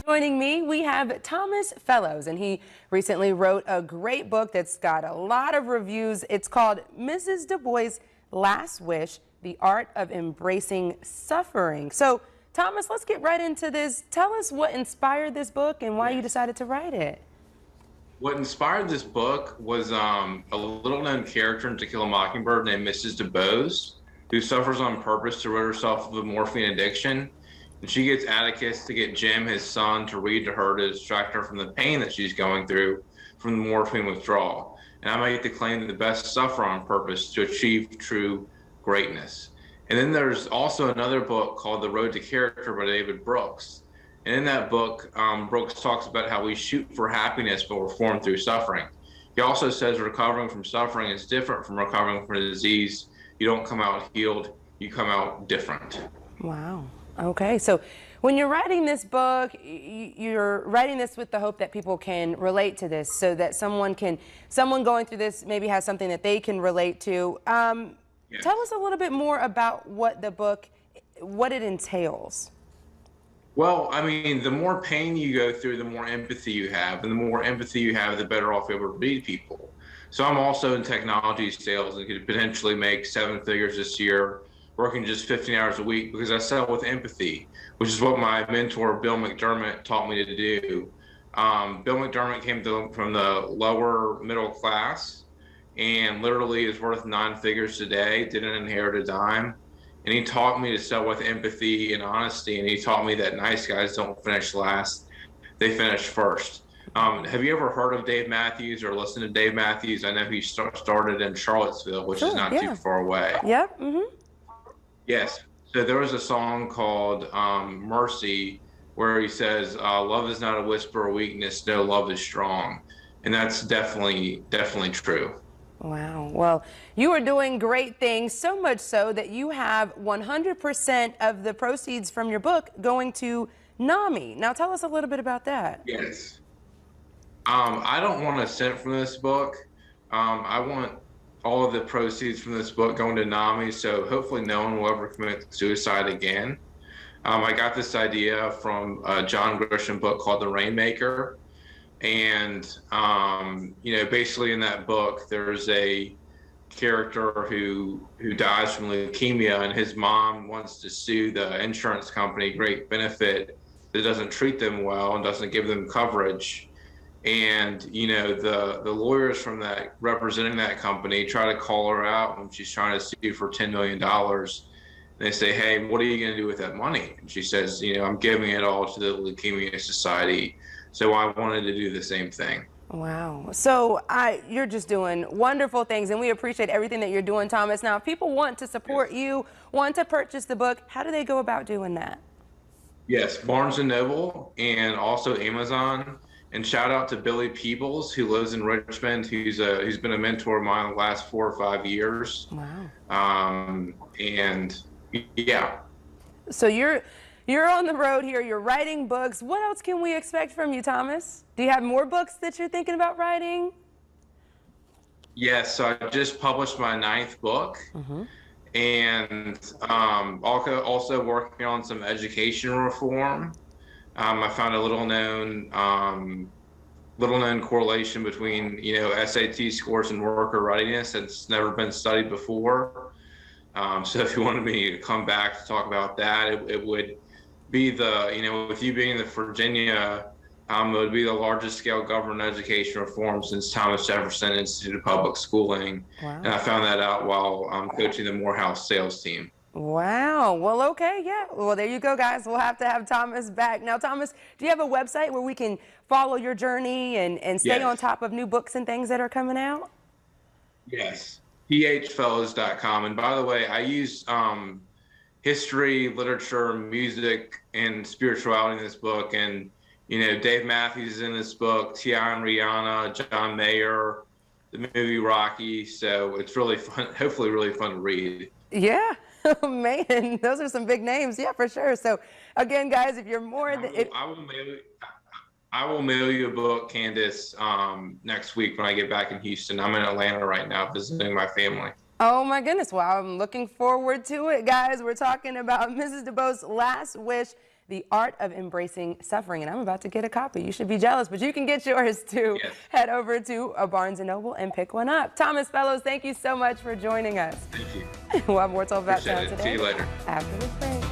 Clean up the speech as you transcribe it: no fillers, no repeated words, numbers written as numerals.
Joining me, we have Thomas Fellows, and he recently wrote a great book that's got a lot of reviews. It's called Mrs. Dubose' Last Wish, The Art of Embracing Suffering. So, Thomas, let's get right into this. Tell us what inspired this book and why you decided to write it. What inspired this book was a little-known character in To Kill a Mockingbird named Mrs. Dubose, who suffers on purpose to rid herself of a morphine addiction. And she gets Atticus to get Jim, his son, to read to her to distract her from the pain that she's going through from the morphine withdrawal. And I make the claim that the best suffer on purpose to achieve true greatness. And then there's also another book called The Road to Character by David Brooks. And in that book, Brooks talks about how we shoot for happiness, but we're formed through suffering. He also says recovering from suffering is different from recovering from a disease. You don't come out healed, you come out different. Wow. Okay, so when you're writing this book, you're writing this with the hope that people can relate to this, so that someone going through this maybe has something that they can relate to. Yes. Tell us a little bit more about what the book, what it entails. Well, I mean, the more pain you go through, the more empathy you have, and the more empathy you have, the better off you're able to read people. So I'm also in technology sales and could potentially make 7 figures this year, working just 15 hours a week, because I sell with empathy, which is what my mentor, Bill McDermott, taught me to do. Bill McDermott came from the lower middle class and literally is worth 9 figures today, didn't inherit a dime. And he taught me to sell with empathy and honesty. And he taught me that nice guys don't finish last, they finish first. Have you ever heard of Dave Matthews or listened to Dave Matthews? I know he started in Charlottesville, which is not too far away. Yep. Yes. So there was a song called Mercy where he says, love is not a whisper of weakness. No, love is strong. And that's definitely true. Wow. Well, you are doing great things, so much so that you have 100% of the proceeds from your book going to NAMI. Now, tell us a little bit about that. Yes. I don't want a cent from this book. I want all of the proceeds from this book going to NAMI, so hopefully no one will ever commit suicide again. I got this idea from a John Grisham book called The Rainmaker. And, basically in that book, there's a character who dies from leukemia, and his mom wants to sue the insurance company, Great Benefit, that doesn't treat them well and doesn't give them coverage. And, the lawyers from that representing that company try to call her out when she's trying to sue for $10 million. And they say, hey, what are you going to do with that money? And she says, I'm giving it all to the Leukemia Society. So I wanted to do the same thing. Wow. So you're just doing wonderful things, and we appreciate everything that you're doing, Thomas. Now, if people want to support you, want to purchase the book, how do they go about doing that? Yes, Barnes & Noble and also Amazon. And shout out to Billy Peebles, who lives in Richmond, who's been a mentor of mine the last 4 or 5 years. Wow. And yeah. So you're on the road here, you're writing books. What else can we expect from you, Thomas? Do you have more books that you're thinking about writing? Yes, so I just published my 9th book. And also working on some education reform. I found a little known correlation between, SAT scores and worker readiness that's never been studied before. So if you wanted me to come back to talk about that, it would be with you being the Virginia, it would be the largest scale government education reform since Thomas Jefferson Institute of Public Schooling. Wow. And I found that out while coaching the Morehouse sales team. Wow. Well, okay. Yeah. Well, there you go, guys. We'll have to have Thomas back. Now, Thomas, do you have a website where we can follow your journey and stay on top of new books and things that are coming out? Yes. phfellows.com. And by the way, I use history, literature, music, and spirituality in this book. And, Dave Matthews is in this book, T.I. and Rihanna, John Mayer, the movie Rocky. So it's really fun, hopefully really fun to read. Yeah. Man, those are some big names. Yeah, for sure. So again, guys, if you're more I will mail you a book, Candice, next week when I get back in Houston. I'm in Atlanta right now visiting my family. Oh my goodness. Well, I'm looking forward to it, guys. We're talking about Mrs. Dubose's Last Wish. The Art of Embracing Suffering. And I'm about to get a copy. You should be jealous, but you can get yours too. Yes. Head over to a Barnes & Noble and pick one up. Thomas Fellows, thank you so much for joining us. Thank you. We'll have more to talk about Appreciate town it. today. See you later. After the break.